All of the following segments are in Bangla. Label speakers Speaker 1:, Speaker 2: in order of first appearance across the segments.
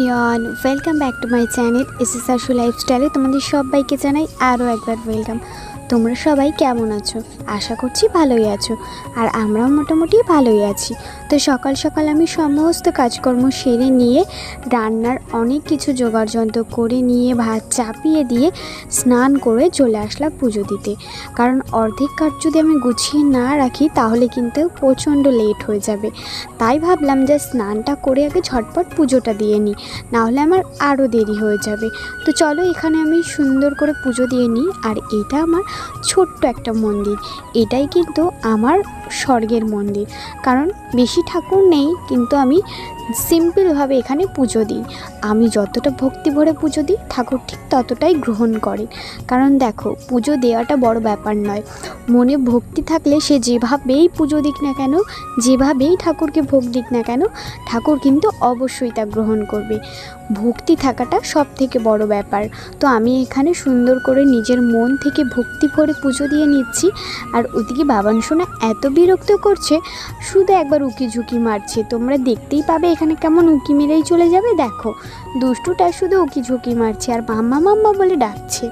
Speaker 1: Everyone, welcome back to my channel এসএসআরশু লাইফস্টাইলে তোমাদের সবাইকে জানাই আরও একবার ওয়েলকাম। তোমরা সবাই কেমন আছো? আশা করছি ভালোই আছো, আর আমরাও মোটামুটি ভালোই আছি। তো সকাল সকাল আমি সমস্ত কাজকর্ম সেরে নিয়ে রান্নার অনেক কিছু জোগাড়যন্ত্র করে নিয়ে ভাত চাপিয়ে দিয়ে স্নান করে চলে আসলাম পুজো দিতে। কারণ অর্ধেক কাজ যদি আমি গুছিয়ে না রাখি তাহলে কিন্তু প্রচণ্ড লেট হয়ে যাবে। তাই ভাবলাম যে স্নানটা করে আগে ঝটপট পুজোটা দিয়ে নিই, নাহলে আমার আরও দেরি হয়ে যাবে। তো চলো এখানে আমি সুন্দর করে পুজো দিয়ে নিই। আর এটা আমার ছোট্ট একটা মন্দির, এটাই কিন্তু আমার স্বর্গের মন্দির। কারণ বেশি ঠাকুর নেই, কিন্তু আমি সিম্পলভাবে এখানে পুজো দিই। আমি যতটা ভক্তি ভরে পুজো দিই ঠাকুর ঠিক ততটাই গ্রহণ করেন। কারণ দেখো, পুজো দেওয়াটা বড় ব্যাপার নয়, মনে ভক্তি থাকলে সে যেভাবেই পুজো দিক না কেন, যেভাবেই ঠাকুরকে ভোগ দিক না কেন, ঠাকুর কিন্তু অবশ্যই তা গ্রহণ করবে। ভক্তি থাকাটা সব থেকে বড় ব্যাপার। তো আমি এখানে সুন্দর করে নিজের মন থেকে ভক্তি ভরে পুজো দিয়ে নিচ্ছি। আর ওদিকে বাবান সোনা এত বিরক্ত করছে, শুধু একবার উকি ঝুঁকি মারছে। তোমরা দেখতেই পাবে এখানে কেমন উকি মেরেই চলে যাবে। দেখো, দুষ্টুটা শুধু উকি ঝুঁকি মারছে আর মাম্মা মাম্মা বলে ডাকছে।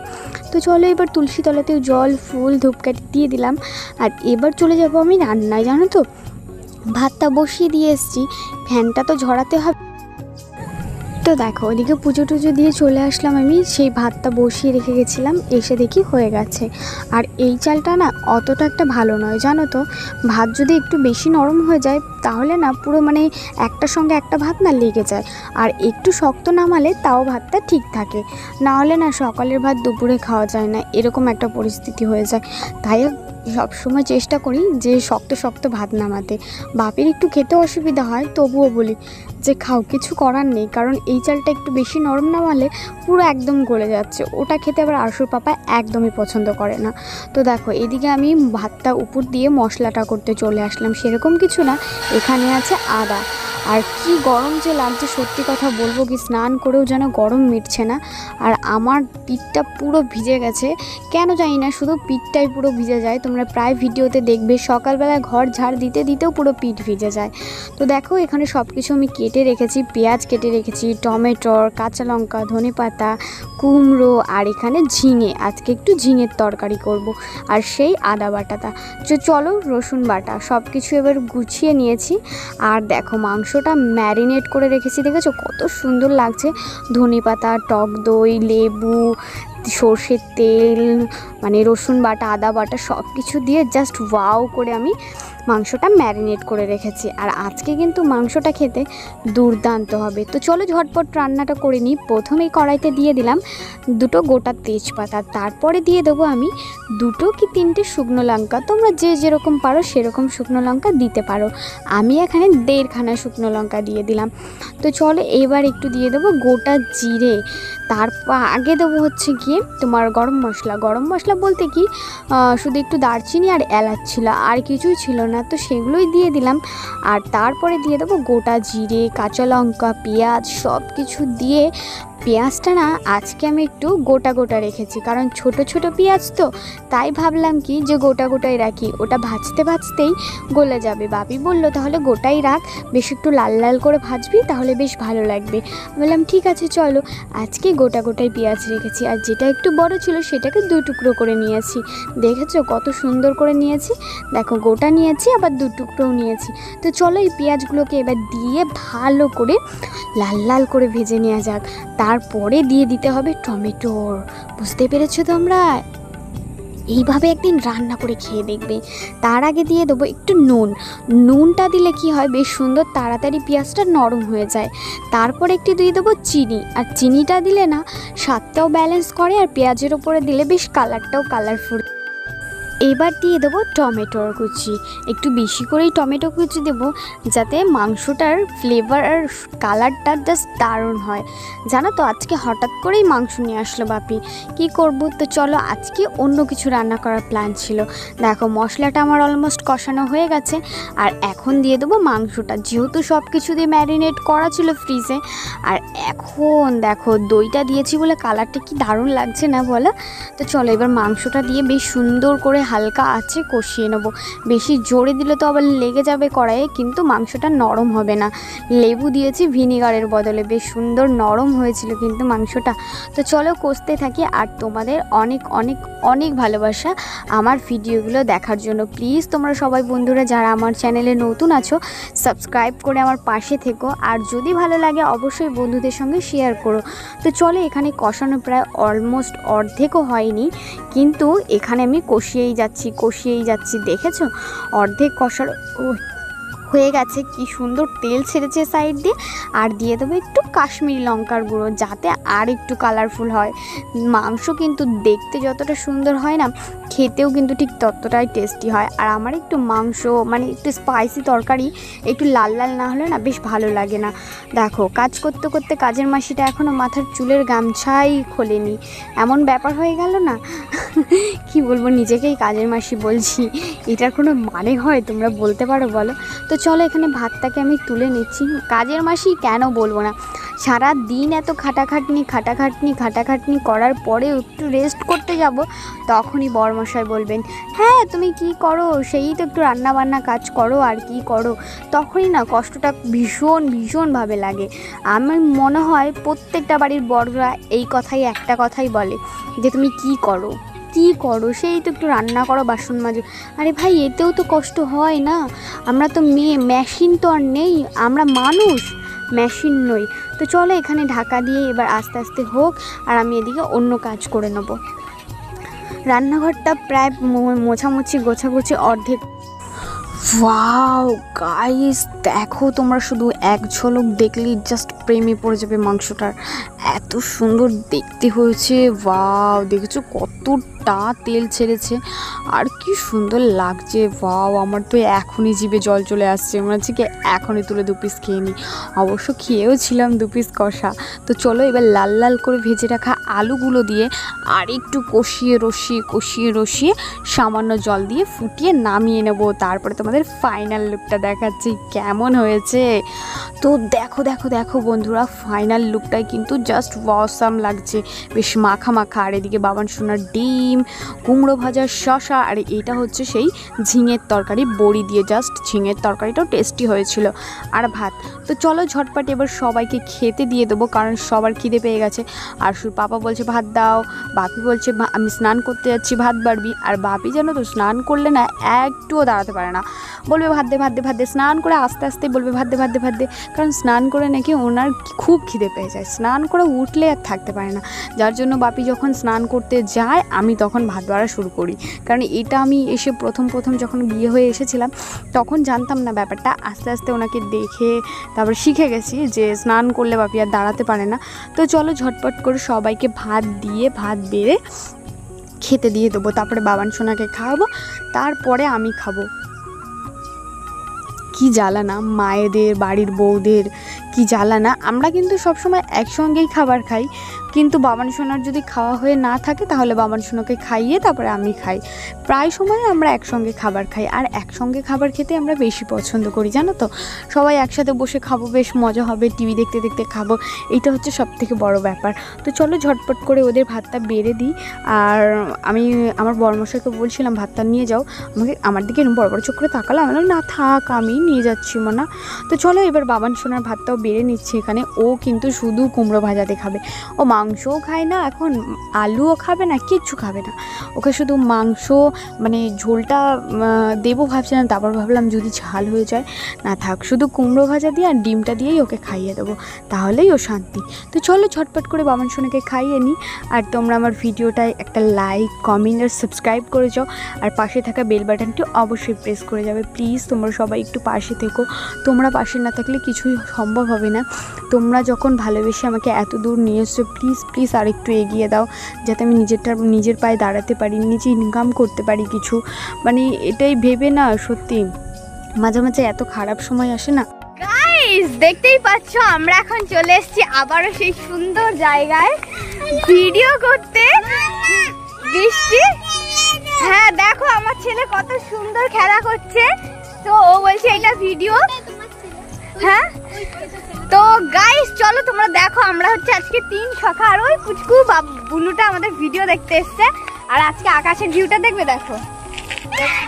Speaker 1: তো চলো এবার তুলসী তলাতেও জল ফুল ধূপকাঠি দিয়ে দিলাম। আর এবার চলে যাব আমি রান্নায়। জানো তো, ভাতটা বসিয়ে দিয়ে এসেছি, ফ্যানটা তো ঝরাতে হবে। তো দেখো, ওইদিকে পুজো টুজো দিয়ে চলে আসলাম। আমি সেই ভাতটা বসিয়ে রেখে গেছিলাম, এসে দেখি হয়ে গেছে। আর এই চালটা না অতটা একটা ভালো নয়, জানো তো। ভাত যদি একটু বেশি নরম হয়ে যায় তাহলে না পুরো একটার সঙ্গে একটা ভাত না লেগে যায়। আর একটু শক্ত নামালে তাও ভাতটা ঠিক থাকে, না হলে না সকালের ভাত দুপুরে খাওয়া যায় না, এরকম একটা পরিস্থিতি হয়ে যায়। তাই সবসময় চেষ্টা করি যে শক্ত শক্ত ভাত নামাতে। বাপের একটু খেতে অসুবিধা হয়, তবুও বলি যে খাও, কিছু করার নেই। কারণ এই চালটা একটু বেশি নরম নামালে পুরো একদম গলে যাচ্ছে, ওটা খেতে আবার আশুর পাপা একদমই পছন্দ করে না। তো দেখো, এদিকে আমি ভাতটা উপর দিয়ে মশলাটা করতে চলে আসলাম। সেরকম কিছু না, এখানে আছে আদা। আর কি গরম যে লাগছে, সত্যি কথা বলবো কি, স্নান করেও যেন গরম মিটছে না। আর আমার পিঠটা পুরো ভিজে গেছে, কেন জানি না, শুধু পিঠটাই পুরো ভিজে যায়। তোমরা প্রায় ভিডিওতে দেখবে সকালবেলা ঘর ঝাড় দিতে দিতেও পুরো পিঠ ভিজে যায়। তো দেখো, এখানে সব কিছু আমি কেটে রেখেছি, পেঁয়াজ কেটে রেখেছি, টমেটোর, কাঁচা লঙ্কা, ধনেপাতা, কুমড়ো, আর এখানে ঝিঙে। আজকে একটু ঝিঙের তরকারি করব। আর সেই আদা বাটাটা, চলো রসুন বাটা, সব কিছু এবার গুছিয়ে নিয়েছি। আর দেখো, মাংসটা ম্যারিনেট করে রেখেছি, দেখেছো কত সুন্দর লাগছে। ধনেপাতা, টক দই, লেবু, সর্ষের তেল, রসুন বাটা, আদা বাটা সব কিছু দিয়ে জাস্ট ওয়াও করে আমি মাংসটা ম্যারিনেট করে রেখেছি। আর আজকে কিন্তু মাংসটা খেতে দুর্দান্ত হবে। তো চলো ঝটপট রান্নাটা করে নিই। প্রথমেই কড়াইতে দিয়ে দিলাম দুটো গোটা তেজপাতা, তারপরে দিয়ে দেবো আমি 2 কি 3টে শুকনো লঙ্কা। তোমরা যে যেরকম পারো সেরকম শুকনো লঙ্কা দিতে পারো, আমি এখানে 1.5খানা শুকনো লঙ্কা দিয়ে দিলাম। তো চলো এবার একটু দিয়ে দেবো গোটা জিরে, তারপর আগে দেবো হচ্ছে গিয়ে তোমার গরম মশলা। গরম মশলা বলতে কি, শুধু একটু দারচিনি আর এলাচ ছিল, আর কিছুই ছিল না, তো সেগুলোই দিয়ে দিলাম। আর তারপরে দিয়ে দেবো গোটা জিরে, কাঁচা লঙ্কা, পেঁয়াজ, সব কিছু দিয়ে। পেঁয়াজটা না আজকে আমি একটু গোটা গোটা রেখেছি, কারণ ছোট ছোট পেঁয়াজ তো, তাই ভাবলাম কি যে গোটা গোটাই রাখি, ওটা ভাজতে ভাজতেই গলে যাবে। বাপি বললো তাহলে গোটাই রাখ, বেশ একটু লাল লাল করে ভাজবি, তাহলে বেশ ভালো লাগবে। বললাম ঠিক আছে চলো, আজকে গোটা গোটাই পেঁয়াজ রেখেছি। আর যেটা একটু বড় ছিল সেটাকে 2 টুকরো করে নিয়েছি। দেখেছো কত সুন্দর করে নিয়েছি, দেখো গোটা নিয়েছি আবার 2 টুকরোও নিয়েছি। তো চলো এই পেঁয়াজগুলোকে এবার দিয়ে ভালো করে লাল লাল করে ভেজে নেওয়া যাক। তারপরে দিয়ে দিতে হবে টমেটোর। বুঝতে পেরেছো তোমরা? এইভাবে একদিন রান্না করে খেয়ে দেখবে। তার আগে দিয়ে দেবো একটু নুনটা দিলে কি হয়, বেশ সুন্দর তাড়াতাড়ি পেঁয়াজটা নরম হয়ে যায়। তারপর একটু দিয়ে দেবো চিনি, আর চিনিটা দিলে না স্বাদটাও ব্যালেন্স করে, আর পেঁয়াজের ওপরে দিলে বেশ কালারটাও কালারফুল। এবার দিয়ে দেবো টমেটোর কুচি, একটু বেশি করেই টমেটো কুচি দেবো, যাতে মাংসটার ফ্লেভার আর কালারটা জাস্ট দারুণ হয়। জানো তো, আজকে হঠাৎ করেই মাংস নিয়ে আসলো বাপি, কি করব। তো চলো, আজকে অন্য কিছু রান্না করার প্ল্যান ছিল। দেখো মশলাটা আমার অলমোস্ট কষানো হয়ে গেছে। আর এখন দিয়ে দেবো মাংসটা, যেহেতু সব কিছু দিয়ে ম্যারিনেট করা ছিল ফ্রিজে। আর এখন দেখো, দইটা দিয়েছি বলে কালারটা কি দারুণ লাগছে না বলো। তো চলো এবার মাংসটা দিয়ে বেশ সুন্দর করে হালকা আছে কষিয়ে নেবো। বেশি জোরে দিলে তো আবার লেগে যাবে কড়াইয়ে, কিন্তু মাংসটা নরম হবে না। লেবু দিয়েছি ভিনিগারের বদলে, বেশ সুন্দর নরম হয়েছিল কিন্তু মাংসটা। তো চলো কষতে থাকি। আর তোমাদের অনেক অনেক অনেক ভালোবাসা আমার ভিডিওগুলো দেখার জন্য। প্লিজ তোমরা সবাই বন্ধুরা যারা আমার চ্যানেলে নতুন আছো সাবস্ক্রাইব করে আমার পাশে থেকো, আর যদি ভালো লাগে অবশ্যই বন্ধুদের সঙ্গে শেয়ার করো। তো চলো এখানে কষানো প্রায় অলমোস্ট অর্ধেকও হয়নি, কিন্তু এখানে আমি কষিয়েই যাচ্ছি। দেখেছো অর্ধেক কষার হয়ে গেছে, কি সুন্দর তেল ছেড়েছে সাইড দিয়ে। আর দিয়ে দেবো একটু কাশ্মীরি লঙ্কার গুঁড়ো, যাতে আর একটু কালারফুল হয়। মাংস কিন্তু দেখতে যতটা সুন্দর হয় না, খেতেও কিন্তু ঠিক ততটাই টেস্টি হয়। আর আমার একটু মাংস মানে একটু স্পাইসি তরকারি একটু লাল লাল না হলে না বেশ ভালো লাগে না। দেখো কাজ করতে করতে কাজের মাসিটা এখনও মাথার চুলের গামছাই খোলেনি, এমন ব্যাপার হয়ে গেল না। কি বলবো, নিজেকেই কাজের মাসি বলছি, এটার কোনো মানে হয় তোমরা বলতে পারো বলো? তো চলো এখানে ভাতটাকে আমি তুলে নিচ্ছি। কাজের মাসি কেন বলবো না, সারা দিন এত খাটাখাটনি করার পরে একটু রেস্ট করতে যাব, তখনই বরমশাই বলবেন হ্যাঁ তুমি কি করো, সেই তো একটু রান্নাবান্না কাজ করো আর কি করো। তখনই না কষ্টটা ভীষণভাবে লাগে। আমার মনে হয় প্রত্যেকটা বাড়ির বড়রা এই একটা কথাই বলে যে তুমি কি করো, সেই তো একটু রান্না করো, বাসন মাজো। আরে ভাই এতেও তো কষ্ট হয় না, আমরা তো মেয়ে, মেশিন তো আর নেই, আমরা মানুষ, মেশিন নই। তো চলো এখানে ঢাকা দিয়ে এবার আস্তে আস্তে হোক, আর আমি এদিকে অন্য কাজ করে নেব। রান্নাঘরটা প্রায় মোছামুছি গোছাগুছি অর্ধেক। ওয়াও গাইস দেখো, তোমরা শুধু এক ঝলক দেখলেই জাস্ট প্রেমে পড়ে যাবে মাংসটার, এত সুন্দর দেখতে হয়েছে। ওয়াও দেখেছো কতটা তেল ছেড়েছে, আর কি সুন্দর লাগছে। ওয়াও আমার তো এখনই জিভে জল চলে আসছে, মনে হচ্ছে কি এখনই তুলে 2 পিস খেয়ে নিই। অবশ্য খেয়েও ছিলাম 2 পিস কষা। তো চলো এবার লাল লাল করে ভেজে রাখা আলুগুলো দিয়ে আর একটু কষিয়ে রসিয়ে সামান্য জল দিয়ে ফুটিয়ে নামিয়ে নেব। তারপরে তোমাদের ফাইনাল লুকটা দেখাচ্ছি কেমন হয়েছে। তো দেখো বন্ধুরা, ফাইনাল লুকটাই কিন্তু জাস্ট অসাম লাগছে, বেশ মাখা। আর এদিকে বাবান সোনার ডিম, কুমড়ো ভাজা, শসা, আর এটা হচ্ছে সেই ঝিঙের তরকারি বড়ি দিয়ে, জাস্ট ঝিঙের তরকারিটাও টেস্টি হয়েছিল, আর ভাত। তো চলো ঝটপট এবার সবাইকে খেতে দিয়ে দেবো, কারণ সবার খিদে পেয়ে গেছে। আর পাপা বলছে ভাত দাও, বাপি বলছে আমি স্নান করতে যাচ্ছি ভাত বাড়বি। আর বাপি জানো তো স্নান করলে না একটুও দাঁড়াতে পারে না, বলবে ভাত দে। স্নান করে আস্তে আস্তে বলবে ভাত দে, কারণ স্নান করে নাকি ওনার খুব খিদে পেয়ে যায়, স্নান করে উঠলে আর থাকতে পারে না। যার জন্য বাপি যখন স্নান করতে যায় আমি তখন ভাত বাড়া শুরু করি, কারণ এটা আমি এসে প্রথম যখন বিয়ে হয়ে এসেছিলাম তখন জানতাম না ব্যাপারটা। আস্তে আস্তে ওনাকে দেখে তারপর শিখে গেছি যে স্নান করলে বাপি আর দাঁড়াতে পারে না। তো চলো ঝটপট করে সবাইকে ভাত বেড়ে খেতে দিয়ে দেবো, তারপরে বাবান সোনাকে খাওয়াবো, তারপরে আমি খাবো। কি জ্বালা না মায়েদের, বাড়ির বউদের, কি জ্বালা না। আমরা কিন্তু সবসময় একসঙ্গেই খাবার খাই, কিন্তু বাবান সোনার যদি খাওয়া হয়ে না থাকে তাহলে বাবান সোনাকে খাইয়ে তারপরে আমি খাই। প্রায় সময় আমরা একসঙ্গে খাবার খাই, আর একসঙ্গে খাবার খেতে আমরা বেশি পছন্দ করি, জানো তো। সবাই একসাথে বসে খাবো, বেশ মজা হবে, টিভি দেখতে খাবো, এইটা হচ্ছে সবথেকে বড় ব্যাপার। তো চলো ঝটপট করে ওদের ভাতটা বেড়ে দিই। আর আমি আমার বড়মশাইকে বলছিলাম ভাতটা নিয়ে যাও, আমার দিকে বড় চোখ করে তাকালো, আমি বললাম না থাক আমি নিয়ে যাচ্ছি মা। তো চলো এবার বাবান সোনার ভাতটাও বেড়ে নিচ্ছি এখানে। ও কিন্তু শুধু কুমড়ো ভাজাতে খাবে, ও মাংসও খায় না এখন, আলুও খাবে না, কিচ্ছু খাবে না। ওকে শুধু মাংস মানে ঝোলটা দেবো ভাবছিলাম, তারপর ভাবলাম যদি ঝাল হয়ে যায়, না থাক, শুধু কুমড়ো ভাজা দিয়ে আর ডিমটা দিয়েই ওকে খাইয়ে দেবো, তাহলেই ও শান্তি। তো চলো ঝটপট করে বাবান সোনাকে খাইয়ে নিই। আর তোমরা আমার ভিডিওটায় একটা লাইক, কমেন্ট আর সাবস্ক্রাইব করে যাও, আর পাশে থাকা বেল বাটনটি অবশ্যই প্রেস করে যাবে। প্লিজ তোমরা সবাই একটু পাশে থেকো, তোমরা পাশে না থাকলে কিছুই সম্ভব হবে না। তোমরা যখন ভালোবেসে আমাকে এত দূর নিয়ে এসছো, প্লিজ আর একটু এগিয়ে দাও, যাতে আমি নিজের পায়ে দাঁড়াতে পারি, নিজে ইনকাম করতে পারি কিছু। মানে এটাই ভেবে না সত্যি মাঝে মাঝে এত খারাপ সময় আসে না।
Speaker 2: গাইস দেখতেই পাচ্ছ আমরা এখন চলে এসেছি আবারও সেই সুন্দর জায়গায় ভিডিও করতে। বৃষ্টি, হ্যাঁ দেখো আমার ছেলে কত সুন্দর খেলা করছে, তো ও বলছে এটা ভিডিও। হ্যাঁ তো গাইস চলো তোমরা দেখো, আমরা হচ্ছে আজকে 3 সখা, আর ওই পুচকু বুলুটা আমাদের ভিডিও দেখতে এসছে। আর আজকে আকাশের ভিউটা দেখবে, দেখো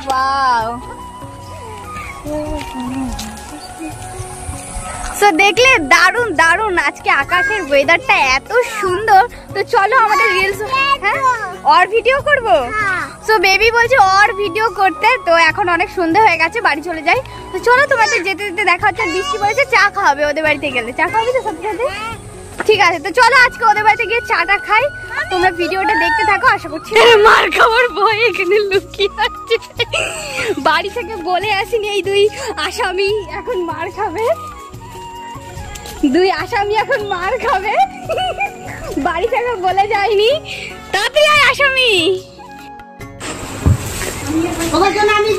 Speaker 2: ওয়াও, তো দেখলে দারুণ দারুণ আজকে আকাশের ওয়েদারটা এত সুন্দর। তো চলো আমাদের রিলস, হ্যাঁ और ভিডিও করব। সো বেবি বলছে और ভিডিও করতে। তো এখন অনেক সন্ধ্যা হয়ে গেছে, বাড়ি চলে যাই। তো চলো তোমাদের যেতে যেতে দেখা হচ্ছে। বৃষ্টি পড়েছে, চা খাওয়াবে ওদের বাড়িতে গেলে। চা খাওয়াবি তো সাথে সাথে? ঠিক আছে, তো চলো আজকে ওদের বাড়িতে গিয়ে চাটা খাই। তোমরা ভিডিওটা দেখতে থাকো, আশা করছি। মার খাওয়ার ভয় এখানে লুকিয়ে আছে। বাড়ি থেকে বলে আসিনি এই দুই আসামি এখন মার খাবে। দুই আসামি এখন মার খাবে, বাড়ি থেকে বলে যায়নি। তাতে আয় আসামি।
Speaker 3: ওদের জন্য আমি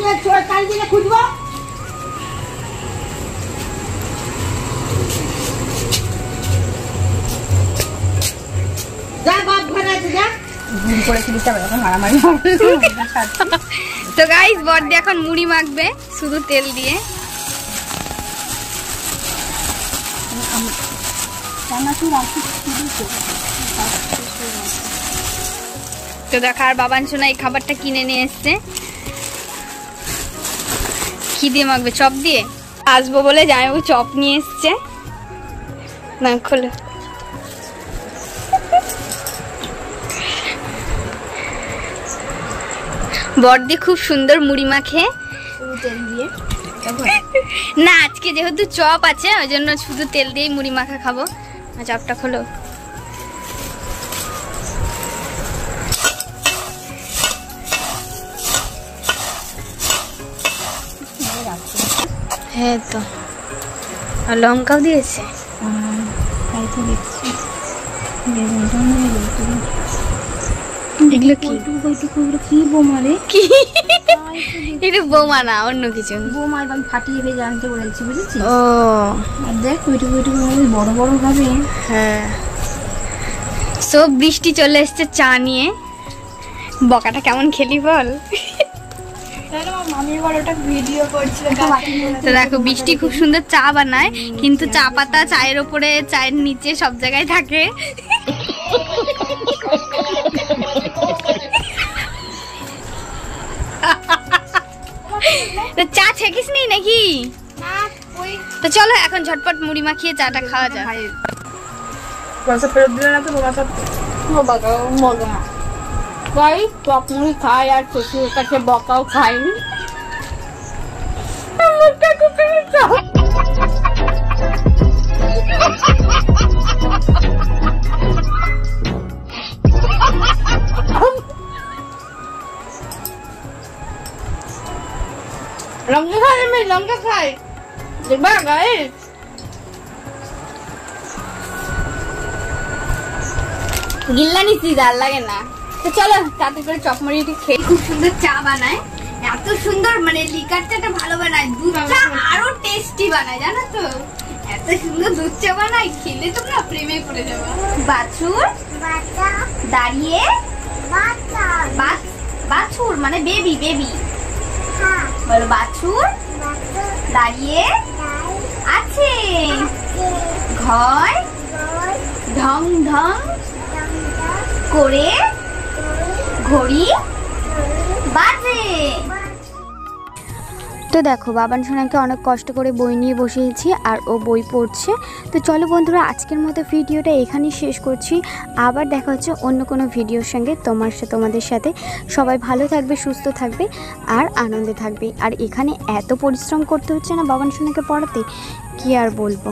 Speaker 3: কাল দিনে খুঁজবো। যা বাপ ঘরে আছে, যা ভুল করেছি দিতে হবে, এখন মারামারি হবে।
Speaker 2: তো গাইস বড়দি এখন মুড়ি মাখবে শুধু তেল দিয়ে। তো দেখো আর বাবান সোনা এই খাবারটা কিনে নিয়ে এসছে। কি দিয়ে মাখবে? চপ দিয়ে আসবো বলে জামাইবাবু চপ নিয়ে এসছে। না খোলো। বড়দি খুব সুন্দর মুড়ি মাখে
Speaker 3: তেল দিয়ে।
Speaker 2: না আজকে যেহেতু চপ আছে ওই জন্য শুধু তেল দিয়েই মুড়ি মাখা খাবো। চপটা খোলো। হ্যাঁ তো, আর লঙ্কাও দিয়েছে। এগুলো কি?
Speaker 3: কি বোমা রে?
Speaker 2: কি এটা? বোমা না, অন্য কিছু।
Speaker 3: বোমা এবার ফাটিয়ে ভেজে আনতে বলেছি, বুঝেছিস?
Speaker 2: ও
Speaker 3: আর দেখ ওইটুকু ওইটুকু বড় বড় ভাবে।
Speaker 2: হ্যাঁ। সো বৃষ্টি চলে এসছে চা নিয়ে। বকাটা কেমন খেলি বল?
Speaker 3: মামি এবার ওটা ভিডিও করছিল।
Speaker 2: তো দেখো বৃষ্টি খুব সুন্দর চা বানায়, কিন্তু চা পাতা চায়ের ওপরে, চায়ের নিচে সব জায়গায় থাকে। তো চা ছেকিস নি নাকি? তো চলো এখন ঝটপট মুড়ি মাখিয়ে চাটা খাওয়া যায়।
Speaker 3: পয়সা ফেরত দিলে না তো তোমার সব ভাই চপ মুড়ি খাই আর শ্বশুরের কাছে বকাও খাই। লঙ্কা খাই, আমি লঙ্কা খাই। দেখবা গাইস,
Speaker 2: গিল্লা নিচ্ছি, আর লাগে না। তো চলো তাতে করে চপ মুড়ি খেয়ে। খুব সুন্দর চা বানায়, এত সুন্দর, মানে লিকার চাটা ভালো বানায়, দুধ চা আরো টেস্টি বানায়, জানো তো? এত সুন্দর দুধ চা বানায়, খেলে তোমরা প্রেমে পড়ে যাবে। বাছুর দাঁড়িয়ে, বাছুর মানে বেবি, বেবি বলো। বাছুর দাঁড়িয়ে আছে, ঘর ঢং ঢং করে ঘড়ি বাজে।
Speaker 1: তো দেখো বাবান সোনাকে অনেক কষ্ট করে বই নিয়ে বসিয়েছি আর ও বই পড়ছে। তো চলো বন্ধুরা আজকের মতো ভিডিওটা এখানেই শেষ করছি। আবার দেখা হচ্ছে অন্য কোনো ভিডিওর সঙ্গে তোমাদের সাথে। সবাই ভালো থাকবে, সুস্থ থাকবে আর আনন্দে থাকবে। আর এখানে এত পরিশ্রম করতে হচ্ছে না বাবান সোনাকে পড়াতে, কি আর বলবো।